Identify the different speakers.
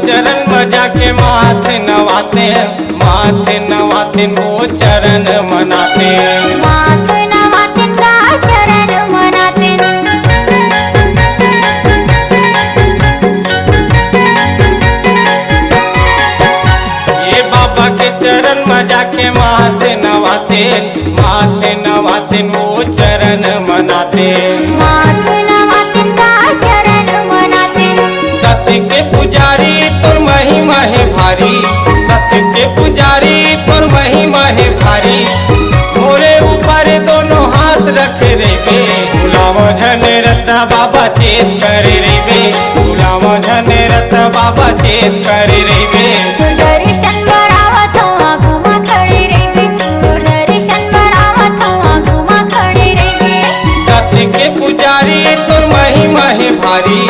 Speaker 1: चरण मजा के माथे नवाते वो चरण मनाते।
Speaker 2: माथे नवाते का चरण मनाते।
Speaker 1: ये बाबा के चरण मजा के माथे नवाते वो चरण मनाते।
Speaker 2: माथे नवाते का चरण मनाते।
Speaker 1: सत्य के पुजारी तोर महिमा है भारी, सत्य के पुजारी तोर महिमा है भारी। मोरे ऊपर दोनों हाथ रख रेबे, गुलाम झने रता बाबा चेत करे रेबे, गुलाम झने रता बाबा चेत करे रेबे।
Speaker 2: दर्शन करावत हवा घुमा खड़े रेबे, दर्शन करावत हवा घुमा खड़े रेबे।
Speaker 1: सत्य के पुजारी तोर महिमा है भारी,